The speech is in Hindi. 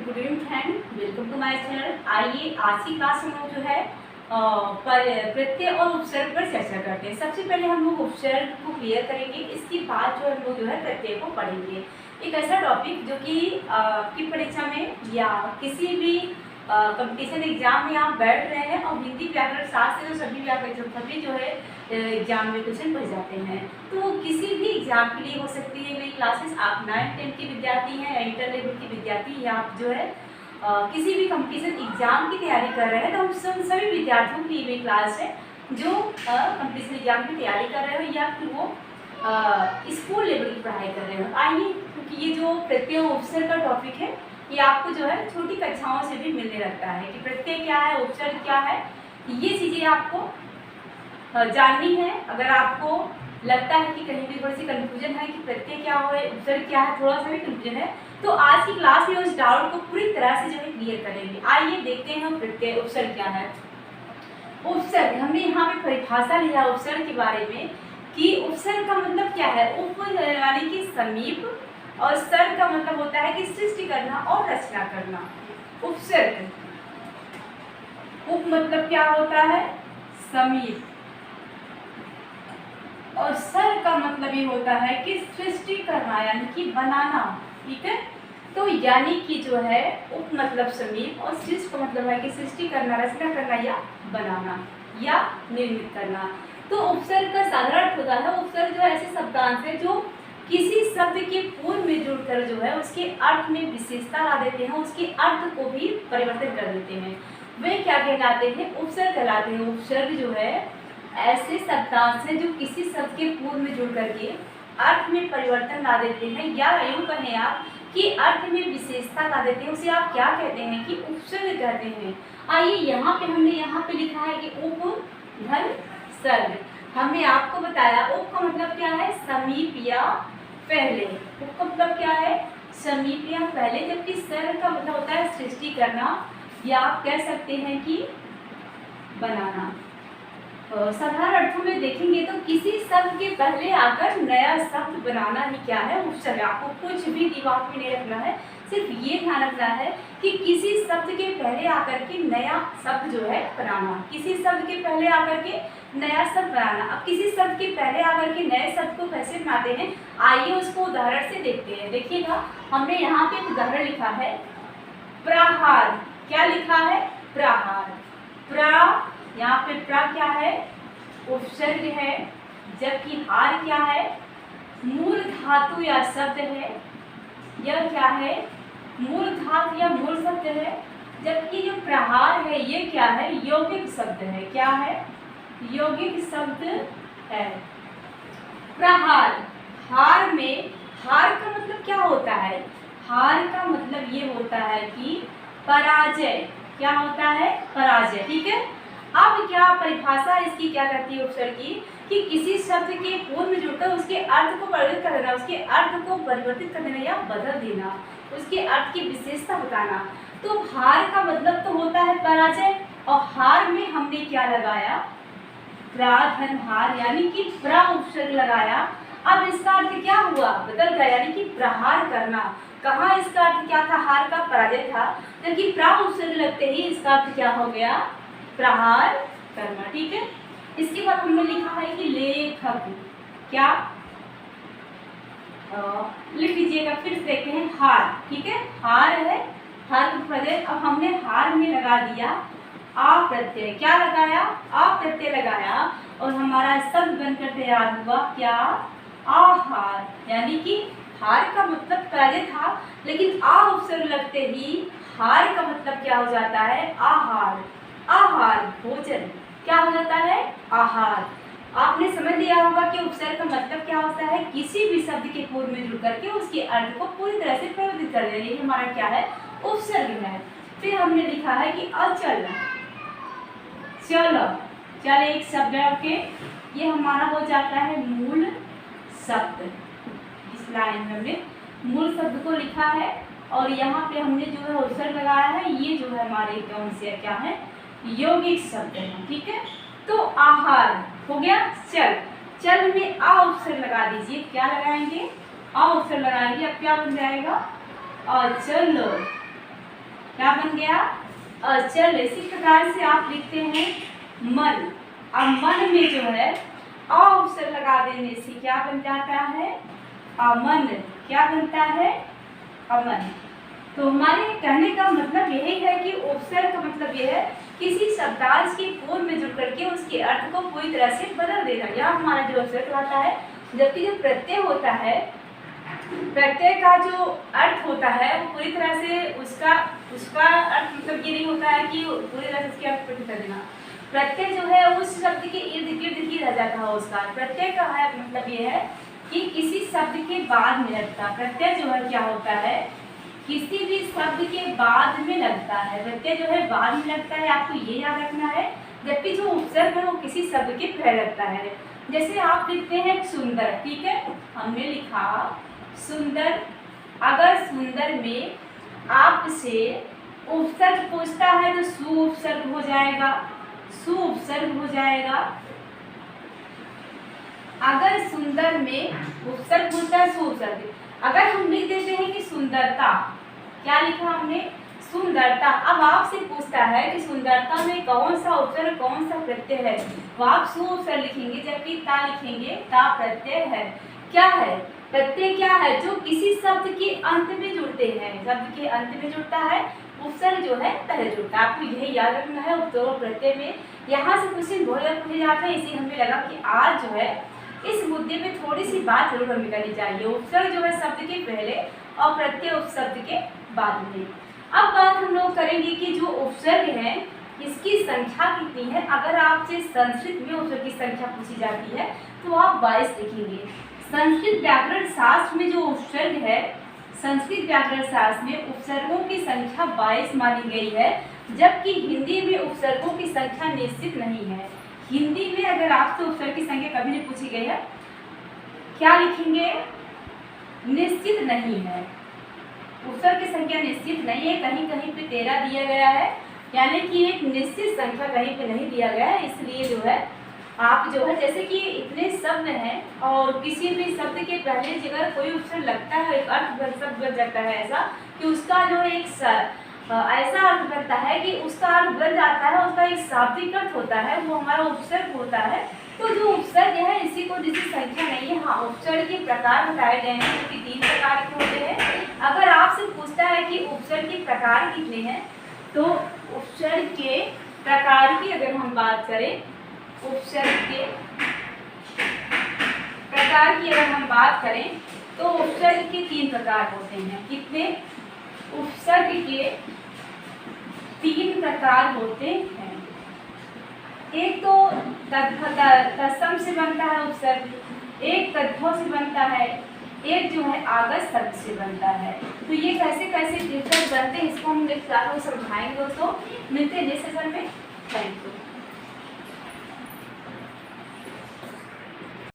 Good evening friend, welcome to my channel. आइए आज की क्लास हम लोग जो है प्रत्यय और उपसर्ग पर चर्चा करते हैं। सबसे पहले हम लोग उपसर्ग को क्लियर करेंगे, इसके बाद जो हम लोग जो है प्रत्यय को पढ़ेंगे। एक ऐसा टॉपिक जो कि आपकी परीक्षा में या किसी भी कंपटीशन एग्जाम में आप बैठ रहे हैं और हिंदी व्याकरण शास्त्र से सभी जो है एग्जाम में क्वेश्चन बन जाते हैं। तो किसी भी एग्जाम के लिए हो सकती है मेरी क्लासेस। आप 9th-10th के विद्यार्थी हैं या इंटर लेवल के विद्यार्थी या आप जो है किसी भी कंपटीशन एग्जाम की तैयारी कर रहे हैं, तो हम सभी विद्यार्थियों की मेरी क्लास है जो कंपटीशन एग्जाम की तैयारी कर रहे हो या फिर वो स्कूल लेवल की पढ़ाई कर रहे हो। आइए, क्योंकि ये जो प्रत्यय उपसर्ग का टॉपिक है ये आपको जो है छोटी कक्षाओं से भी मिलने लगता है कि प्रत्यय क्या है, उपसर्ग क्या है, ये चीज़ें आपको जाननी है। अगर आपको लगता है कि कहीं भी थोड़ी सी कन्फ्यूजन है कि प्रत्यय क्या है, उपसर्ग क्या है, थोड़ा सा भी कन्फ्यूजन है, तो आज की क्लास में उस डाउट को पूरी तरह से जो है क्लियर करेंगे। आइए देखते हैं हम प्रत्यय उपसर्ग क्या है। उपसर्ग, हमने यहाँ पे परिभाषा लिया उपसर्ग के बारे में कि उपसर्ग का मतलब क्या है। उप यानी कि समीप और सर्ग का मतलब होता है कि सृष्टि करना और रचना करना। उपसर्ग, उप मतलब क्या होता है, समीप, और सर्ग का मतलब ये होता है कि सृष्टि करना यानी कि बनाना। ठीक है, तो यानी कि जो है उप मतलब समीप और सृष्टि का मतलब है कि सृष्टि करना, रचना करना या बनाना या निर्मित करना। तो उपसर्ग का साधारण अर्थ होता है, उपसर्ग जो है ऐसे शब्दांश है जो किसी शब्द के पूर्व में जुड़कर जो है उसके अर्थ में विशेषता ला देते हैं, उसके अर्थ को भी परिवर्तित कर देते हैं। वे क्या कहलाते हैं, उपसर्ग कहलाते हैं। उपसर्ग जो है ऐसे शब्दांश हैं जो किसी शब्द के पूर्व में जुड़ करके अर्थ में परिवर्तन ला देते हैं, या यूँ कहें आप कि अर्थ में विशेषता ला देते हैं। उसे आप क्या कहते हैं कि उपसर्ग कहते हैं। आइए यहाँ पे हमने यहाँ पे लिखा है कि उप धन सर्ग। हमने आपको बताया उप का मतलब क्या है, समीप या पहले। उप का मतलब क्या है, समीप या पहले, जबकि सर्ग का मतलब होता है सृष्टि करना या आप कह सकते हैं कि बनाना। साधारण अर्थों में देखेंगे तो किसी शब्द के पहले आकर नया शब्द बनाना ही क्या है, उपसर्ग। आपको कुछ भी दिमाग में नहीं रखना है, सिर्फ ये ध्यान रखना है कि किसी शब्द के पहले आकर के नया शब्द जो है बनाना। किसी शब्द के पहले आकर के नया शब्द बनाना। अब किसी शब्द के पहले आकर के नए शब्द को कैसे बनाते हैं, आइए उसको उदाहरण से देखते हैं। देखिएगा, हमने यहाँ पे एक उदाहरण लिखा है, प्रहार। क्या लिखा है, प्रहार। यहाँ पे प्रा क्या है, उपसर्ग है, जबकि हार क्या है, मूल धातु या शब्द है। यह क्या है, मूल धातु या मूल शब्द है, जबकि जो प्रहार है ये क्या है, यौगिक शब्द है। क्या है, यौगिक शब्द है। प्रहार, हार में, हार का मतलब क्या होता है, हार का मतलब ये होता है कि पराजय। क्या होता है, पराजय। ठीक है, अब क्या परिभाषा इसकी क्या कहती है उपसर्ग की, कि किसी शब्द के पूर्व में जुड़कर उसके अर्थ को परिवर्तित कर देना, उसके अर्थ को परिवर्तित कर देना या बदल देना, उसके अर्थ की विशेषता बताना। तो हार का मतलब तो होता है पराजय, और हार में हमने क्या लगाया, प्राधन हार, यानी कि प्रा उपसर्ग लगाया। अब इसका अर्थ क्या हुआ, बदल गया, यानी कि प्रहार करना। कहाँ इसका अर्थ क्या था, हार का पराजय था, जबकि प्रा उपसर्ग लगते ही इसका अर्थ क्या हो गया, प्रहार करना। ठीक है, इसके बाद हमने लिखा है कि लेखक। क्या लिख लीजिएगा, फिर से देखते हैं, हार। ठीक है, हार है, हार का प्रत्यय। अब हमने हार में लगा दिया आ प्रत्यय। क्या लगाया, आ प्रत्यय लगाया, और हमारा शब्द बनकर तैयार हुआ क्या, आहार। यानी कि हार का मतलब पराजय था, लेकिन आ उपसर्ग लगते ही हार का मतलब क्या हो जाता है, आहार। आहार भोजन क्या हो जाता है, आहार। आपने समझ लिया होगा कि उपसर्ग का मतलब क्या होता है, किसी भी शब्द के पूर्व में जुड़ करके उसके अर्थ को पूरी तरह से परिवर्तित कर देना, ये हमारा क्या है, उपसर्ग है। फिर हमने लिखा है कि अचल। चल, चल एक शब्द है, ओके, ये हमारा हो जाता है मूल शब्द। इस लाइन में हमने मूल शब्द को लिखा है, और यहाँ पे हमने जो है उपसर्ग लगाया है, ये जो है हमारे कौन से क्या है, यौगिक शब्द है। ठीक है, तो आहार हो गया। चल, चल में आ उपसर्ग लगा दीजिए। क्या लगाएंगे, आ उपसर्ग लगाएंगे। अब क्या बन जाएगा, अचल। क्या बन गया? अचल। इसी प्रकार से आप लिखते हैं मन। अब मन में जो है अ उपसर्ग लगा देने से क्या बन जाता है? अमन। क्या बनता है? अमन। तो हमारे कहने का मतलब यही है कि उपसर्ग का मतलब यह है किसी शब्दांश के पूर्व में जुड़ करके उसके अर्थ को पूरी तरह से बदल देना, यह हमारा जो उपसर्ग आता है। जबकि जो प्रत्यय होता है, प्रत्यय का जो अर्थ होता है वो पूरी तरह से उसका अर्थ मतलब ये नहीं होता है कि पूरी तरह से उसके अर्थ पर कर देना। प्रत्यय जो है उस शब्द के इर्द गिर्द ही रह जाता है उसका। प्रत्यय का है मतलब ये है कि किसी शब्द के बाद में लगता। प्रत्यय जो है क्या होता है? किसी भी शब्द के बाद में लगता है। प्रत्यय जो है बाद में लगता है, आपको ये याद रखना है। जबकि जो उपसर्ग है वो किसी शब्द के पहले लगता है। जैसे आप लिखते हैं सुंदर, ठीक है, हमने लिखा सुंदर। अगर सुंदर में आपसे उपसर्ग पूछता है तो सु उपसर्ग हो जाएगा, सु उपसर्ग हो जाएगा। अगर सुंदर में उपसर्ग पूछता है सु उपसर्ग। अगर हम लिख देते हैं कि सुंदरता, क्या लिखा हमने? सुंदरता। अब आपसे पूछता है कि सुंदरता में कौन सा उपसर्ग कौन सा प्रत्यय है, तो आप सु उपसर्ग लिखेंगे, जबकि ता लिखेंगे ता प्रत्यय है। क्या है? प्रत्यय क्या है? जो किसी शब्द के अंत में जुड़ते हैं, शब्द के अंत में जुड़ता है, उपसर्ग जो है पहले जुड़ता है। आपको यही याद रखना है। उपसर्ग और प्रत्यय में यहाँ से क्वेश्चन बहुत ज़्यादा पूछे जाते हैं, इसी हमें लगा कि आज जो है इस मुद्दे में थोड़ी सी बात जरूर हमें करनी चाहिए। उपसर्ग जो है शब्द के पहले और प्रत्यय उपशब्द के बाद में। अब बात हम लोग करेंगे कि जो उपसर्ग है इसकी संख्या कितनी है। अगर आपसे संस्कृत में उपसर्ग की संख्या पूछी जाती है तो आप 22 लिखेंगे। संस्कृत व्याकरण शास्त्र में जो उपसर्ग है, संस्कृत व्याकरण शास्त्र में उपसर्गों की संख्या 22 मानी गई है, जबकि हिंदी में उपसर्गों की संख्या निश्चित नहीं है। हिंदी में अगर आपसे उपसर्ग की संख्या कभी नहीं पूछी गई है, क्या लिखेंगे? निश्चित नहीं है। उपसर्ग की संख्या निश्चित नहीं है। कहीं कहीं पे 13 दिया गया है, यानी कि एक निश्चित संख्या कहीं पे नहीं दिया गया है। इसलिए जो है आप जो है जैसे कि इतने शब्द हैं और किसी भी शब्द के पहले जगह कोई उपसर्ग लगता है, एक अर्थ शब्द बन जाता है ऐसा कि उसका जो एक ऐसा अर्थ बनता है कि उसका अर्थ बन जाता है, उसका एक शाब्दिक अर्थ होता है, वो हमारा उपसर्ग होता है। तो जो उपसर्ग है इसी को जिसकी संख्या नहीं है। हाँ, उपसर्ग के प्रकार बताए गए हैं जो कि 3 प्रकार के होते हैं। अगर आपसे पूछता है कि उपसर्ग के प्रकार कितने हैं, तो उपसर्ग के प्रकार की अगर हम बात करें, उपसर्ग के प्रकार की अगर हम बात करें तो उपसर्ग के 3 प्रकार होते हैं। कितने? उपसर्ग के 3 प्रकार होते हैं। एक तो तत्सम से बनता है उपसर्ग, एक तद्भव से बनता है, एक जो है आगत शब्द से बनता है। तो ये कैसे कैसे डिफरेंट बनते हैं इसको हम नेक्स्ट क्लास में समझाएंगे दोस्तों। मिलते हैं नेक्स्ट सेशन में। Thank you.